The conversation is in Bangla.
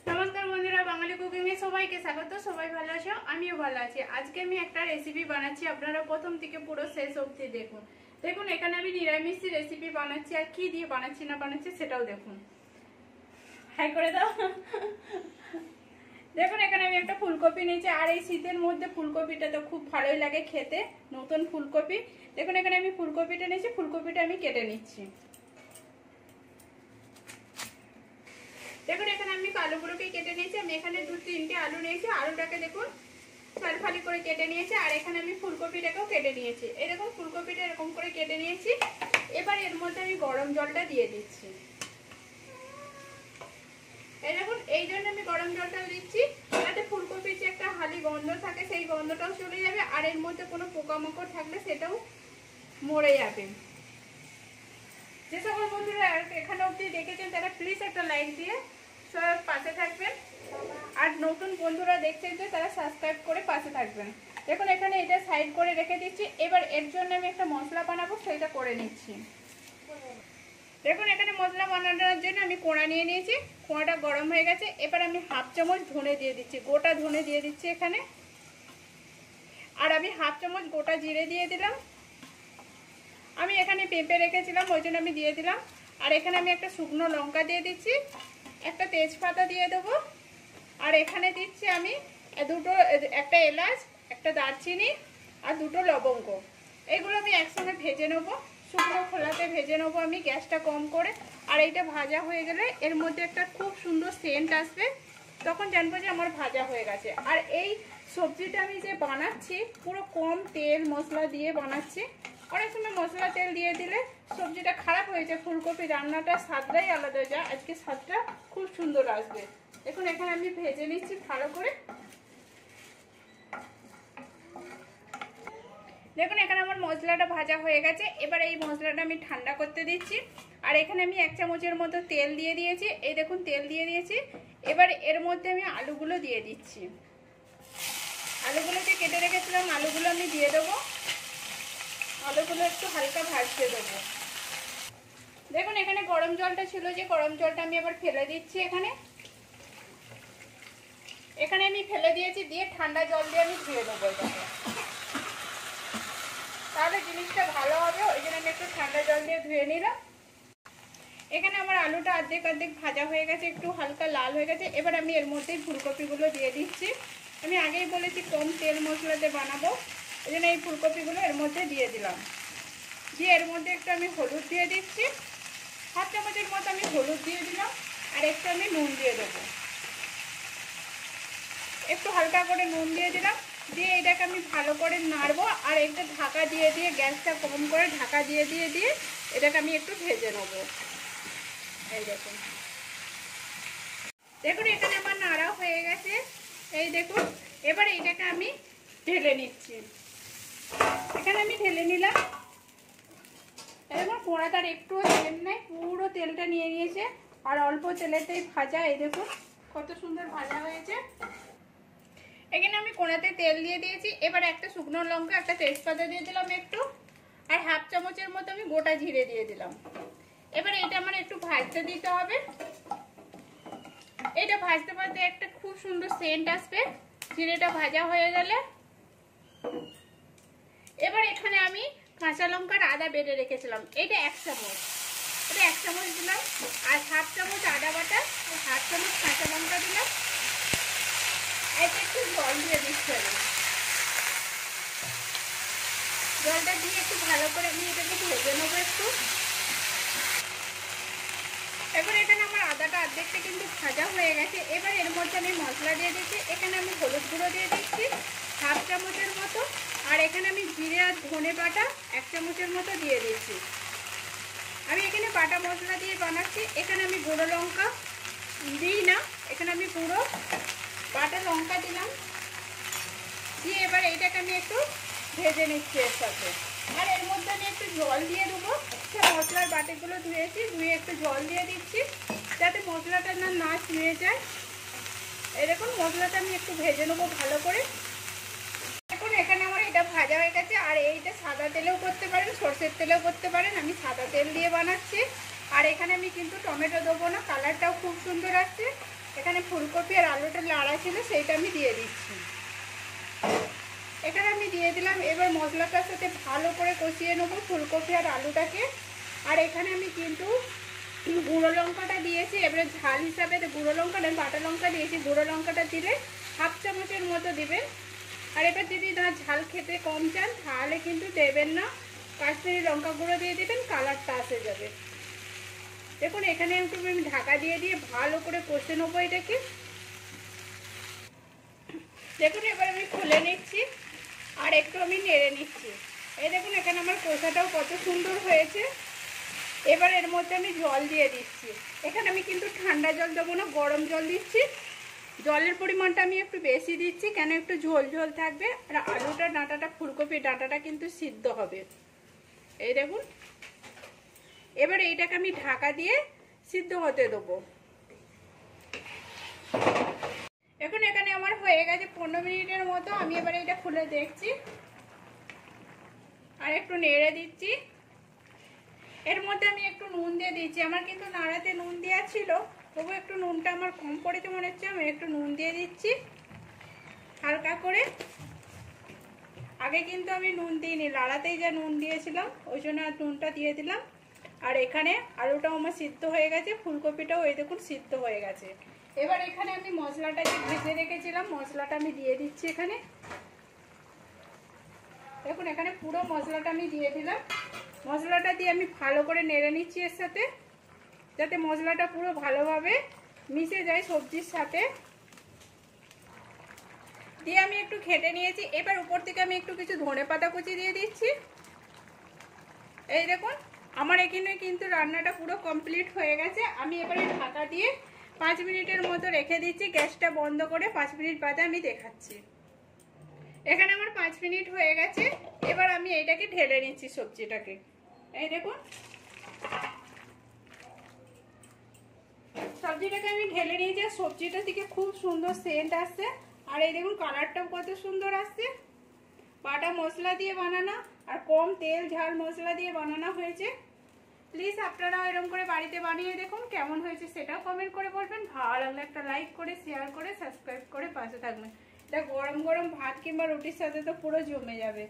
নমস্কার বন্ধুরা, বাঙালি কুকিংয়ে সবাইকে স্বাগত। সবাই ভালো আছো? আমিও ভালো আছি। আজকে আমি একটা রেসিপি বানাচ্ছি, আপনারা প্রথম থেকে পুরো শেষ অবধি দেখুন। দেখুন, এখানে আমি নিরামিষ রেসিপি বানাচ্ছি, আর কি দিয়ে বানাচ্ছি না বানাচ্ছি সেটাও দেখুন। হাই করে দাও। দেখুন, এখানে আমি একটা ফুলকপি নিয়েছি, আর এই শীতের মধ্যে ফুলকপিটা তো খুব ভালোই লাগে খেতে, নতুন ফুলকপি। দেখুন, এখানে আমি ফুলকপিটা নিয়েছি, ফুলকপিটা আমি কেটে নিচ্ছি। দেখুন, এখানে আমি আলুগুলোকে কেটে নিয়েছি। আমি এখানে 2-3টে আলু নিয়েছি, আলুটাকে দেখুন চার ফালি করে কেটে নিয়েছি। আর এখানে আমি ফুলকপিটাকেও কেটে নিয়েছি। এরকম ফুলকপিটা এরকম করে কেটে নিয়েছি। এবার এর মধ্যে আমি গরম জলটা দিয়ে দিচ্ছি। এই দেখুন, এই জন্য আমি গরম জলটা দিচ্ছি, যাতে ফুলকপির যে একটা হালি গন্ধ থাকে সেই গন্ধটাও চলে যাবে, আর এর মধ্যে কোনো পোকামাকড় থাকলে সেটাও মরে যাবে। যে সকল বন্ধুরা এখানে অবধি দেখেছেন তারা প্লিজ একটা লাইক দিয়ে সব পাশে থাকবেন, আর নতুন বন্ধুরা দেখছেন যে তারা সাবস্ক্রাইব করে পাশে থাকবেন। দেখুন, এখানে এটা সাইড করে রেখে দিচ্ছি। এবার এর জন্য আমি একটা মশলা বানাবো, সেটা করে নিচ্ছি। দেখুন, এখানে মশলা বানানোর জন্য আমি কোঁড়া নিয়ে নিয়েছি। কোঁড়াটা গরম হয়ে গেছে। এবার আমি 1/2 চামচ ধনে দিয়ে দিচ্ছি, গোটা ধনে দিয়ে দিচ্ছি এখানে। আর আমি 1/2 চামচ গোটা জিরে দিয়ে দিলাম। আমি এখানে পেঁপে রেখেছিলাম, ওই জন্য আমি দিয়ে দিলাম। আর এখানে আমি একটা শুকনো লঙ্কা দিয়ে দিচ্ছি, একটা তেজপাতা দিয়ে দেবো। আর এখানে দিচ্ছি আমি একটা এলাচ, একটা দারচিনি আর 2টো লবঙ্গ। এগুলো আমি একসঙ্গে ভেজে নেবো, শুকনো খোলাতে ভেজে নেবো আমি, গ্যাসটা কম করে। আর এইটা ভাজা হয়ে গেলে এর মধ্যে একটা খুব সুন্দর সেন্ট আসবে, তখন জানবো যে আমার ভাজা হয়ে গেছে। আর এই সবজিটা আমি যে বানাচ্ছি পুরো কম তেল মশলা দিয়ে বানাচ্ছি। অনেক সময় মশলা তেল দিয়ে দিলে সবজিটা খারাপ হয়ে যায়, ফুলকপি রান্নাটা স্বাদটাই আলাদা হয়ে যায়। আজকে স্বাদটা খুব সুন্দর আসবে। দেখুন, এখানে আমি ভেজে নিচ্ছি ভালো করে। দেখুন, এখানে আমার মশলাটা ভাজা হয়ে গেছে। এবার এই মশলাটা আমি ঠান্ডা করতে দিচ্ছি। আর এখানে আমি 1 চামচের মতো তেল দিয়ে দিয়েছি। এই দেখুন, তেল দিয়ে দিয়েছি। এবার এর মধ্যে আমি আলুগুলো দিয়ে দিচ্ছি। আলুগুলোকে কেটে রেখেছিলাম, আলুগুলো আমি দিয়ে দেবো। আলুগুলো একটু হালকা ভাজতে দেবো। দেখুন, এখানে গরম জলটা ছিল, যে গরম জলটা আমি এবার ফেলে দিচ্ছি। এখানে আমি ফেলে দিয়েছি, দিয়ে ঠান্ডা জল দিয়ে আমি ধুয়ে দেবো এটাকে, তাহলে জিনিসটা ভালো হবে। ওই জন্য আমি একটু ঠান্ডা জল দিয়ে ধুয়ে নিলাম। এখানে আমার আলুটা অর্ধেক ভাজা হয়ে গেছে, একটু হালকা লাল হয়ে গেছে। এবার আমি এর মধ্যেই ফুলকপিগুলো দিয়ে দিচ্ছি। আমি আগেই বলেছি কম তেল মশলাতে বানাবো, ওই জন্য এই ফুলকপিগুলো এর মধ্যে দিয়ে দিলাম। দিয়ে এর মধ্যে একটু আমি হলুদ দিয়ে দিচ্ছি, 1/2 চামচের মতো আমি হলুদ দিয়ে দিলাম। আর একটু আমি নুন দিয়ে দেবো, একটু হালকা করে নুন দিয়ে দিলাম। দিয়ে এটাকে আমি ভালো করে নাড়বো, আর একটা ঢাকা দিয়ে দিয়ে গ্যাসটা কম করে ঢাকা দিয়ে এটাকে আমি একটু ভেজে নেবো। এই দেখুন, এখানে আমার নাড়া হয়ে গেছে। এই দেখুন, এবার এটাকে আমি ঢেলে নিচ্ছি। এখানে আমি ঢেলে নিলাম। দেখুন, পোড়াটার একটুও তেল নেই, পুরো তেলটা নিয়ে নিয়েছে। আর অল্প তেলেতেই ভাজা। এই দেখুন কত সুন্দর ভাজা হয়েছে। এখানে আমি কোড়াতে তেল দিয়ে দিয়েছি। এবার একটা শুকনো লঙ্কা, একটা তেজপাতা দিয়ে দিলাম একটু, আর 1/2 চামচের মতো আমি গোটা জিরে দিয়ে দিলাম। এবার এটা আমার একটু ভাজতে দিতে হবে। এটা ভাজতে ভাজতে একটা খুব সুন্দর সেন্ট আসবে জিরেটা ভাজা হয়ে গেলে। এবার এখানে আমি কাঁচা লঙ্কার আদা বেটে রেখেছিলাম, এটা 1 চামচ, এটা 1 চামচ দিলাম। আর 1/2 চামচ আদা বাটা, 1/2 চামচ কাঁচা লঙ্কা দিলাম। এটা একটু জল দিয়ে দিচ্ছি আমি। জলটা দিয়ে একটু ভালো করে আমি এটাকে ভেজে নেবো একটু। এবার এখানে আমার আদাটা অর্ধেকটা কিন্তু ভাজা হয়ে গেছে। এবার এর মধ্যে আমি মশলা দিয়ে দিচ্ছি। এখানে আমি হলুদ গুঁড়ো দিয়ে দিচ্ছি 1/2 চামচের মতো। আর এখানে আমি জিরে আর ধনে বাটা 1 চামচের মতো দিয়ে দিচ্ছি। আমি এখানে বাটা মশলা দিয়ে বানাচ্ছি। এখানে আমি গুঁড়ো লঙ্কা দিই না, এখানে আমি পুরো বাটা লঙ্কা দিলাম। দিয়ে এবার এইটাকে আমি একটু ভেজে নিচ্ছি এর সাথে। আর এর মধ্যে আমি একটু জল দিয়ে দেবো। মশলার বাটিগুলো ধুয়েছি, ধুয়ে একটু জল দিয়ে দিচ্ছি, যাতে মশলাটা না ছুঁয়ে যায়। এরকম মশলাটা আমি একটু ভেজে নেবো ভালো করে। এখন এখানে আমার এটা ভাজা হয়ে গেছে। আর এইটা সাদা তেলেও করতে পারেন, সরষের তেলেও করতে পারেন। আমি সাদা তেল দিয়ে বানাচ্ছি। আর এখানে আমি কিন্তু টমেটো দেবো না, কালারটাও খুব সুন্দর আসছে। এখানে ফুলকপি আর আলুটা লাড়া ছিল, সেইটা আমি দিয়ে দিচ্ছি। এখানে আমি দিয়ে দিলাম। এবার মশলাটার সাথে ভালো করে কষিয়ে নেবো ফুলকপি আর আলুটাকে। আর এখানে আমি কিন্তু গুঁড়ো লঙ্কাটা দিয়েছি। এবারে ঝাল হিসাবে গুঁড়ো লঙ্কা না, বাটা লঙ্কা দিয়েছি। গুঁড়ো লঙ্কাটা দিলে 1/2 চামচের মতো দিবেন। আর এবার যদি না ঝাল খেতে কম চান তাহলে কিন্তু দেবেন না, কাশ্মীরি লঙ্কা গুঁড়ো দিয়ে দেবেন, কালারটা আসে যাবে। দেখুন এখানে একটু আমি ঢাকা দিয়ে ভালো করে কষে নেবো এটাকে। দেখুন এবার আমি খুলে নিচ্ছি আর একটু আমি নেড়ে নিচ্ছি। এই দেখুন এখানে আমার কষাটাও কত সুন্দর হয়েছে। এবার এর মধ্যে আমি জল দিয়ে দিচ্ছি। এখানে আমি কিন্তু ঠান্ডা জল দেবো না, গরম জল দিচ্ছি। জলের পরিমাণটা আমি একটু বেশি দিচ্ছি, কেন একটু ঝোল ঝোল থাকবে। আর আলুটা ডাঁটাটা, ফুলকপির ডাঁটাটা কিন্তু সিদ্ধ হবে। এই দেখুন এবার এইটাকে আমি ঢাকা দিয়ে সিদ্ধ হতে দেবো। এখন এখানে আমার হয়ে গেছে 15 মিনিটের মতো। আমি এবার এটা খুলে দেখছি আর একটু নেড়ে দিচ্ছি। এর মধ্যে আমি একটু নুন দিয়ে দিচ্ছি। আমার কিন্তু নাড়াতে নুন দেওয়া ছিল, তবু একটু নুনটা আমার কম পড়েছে মনে হচ্ছে। আমি একটু নুন দিয়ে দিচ্ছি হালকা করে। আগে কিন্তু আমি নুন দিইনি, লাড়াতেই যা নুন দিয়েছিলাম ওই জন্য আর নুনটা দিয়ে দিলাম। আর এখানে আলুটাও আমার সিদ্ধ হয়ে গেছে, ফুলকপিটাও এই দেখুন সিদ্ধ হয়ে গেছে। এবার এখানে আমি মশলাটা যে ভেজে রেখেছিলাম মশলাটা আমি দিয়ে দিচ্ছি এখানে। দেখুন এখানে পুরো মশলাটা আমি দিয়ে দিলাম। মশলাটা দিয়ে আমি ভালো করে নেড়ে নিচ্ছি এর সাথে, যাতে মশলাটা পুরো ভালোভাবে মিশে যায় সবজির সাথে। দিয়ে আমি একটু ঘেটে নিয়েছি। এবার উপর থেকে আমি একটু কিছু ধনেপাতা কুচি দিয়ে দিচ্ছি। এই দেখুন আমার এখানে কিন্তু রান্নাটা পুরো কমপ্লিট হয়ে গেছে। আমি এবারে ঢাকা দিয়ে 5 মিনিটের মতো রেখে দিচ্ছি। গ্যাসটা বন্ধ করে 5 মিনিট বাদে আমি দেখাচ্ছি। এখানে আমার 5 মিনিট হয়ে গেছে। এবার আমি এইটাকে ঢেলে নিচ্ছি সবজিটাকে। এই দেখুন সবজিটাকে আমি ঢেলে নিয়েছি। সবজিটা থেকে খুব সুন্দর সেন্ট আসছে। আর এই দেখুন কালারটাও কত সুন্দর আসছে। বাটা মশলা দিয়ে বানানো আর কম তেল ঝাল মশলা দিয়ে বানানো হয়েছে। প্লিজ আপনারা এরকম করে বাড়িতে বানিয়ে দেখুন, কেমন হয়েছে সেটাও কমেন্ট করে বলবেন। ভালো লাগলে একটা লাইক করে, শেয়ার করে, সাবস্ক্রাইব করে পাশে থাকবেন। এটা গরম গরম ভাত কিংবা রুটির সাথে তো পুরো জমে যাবে।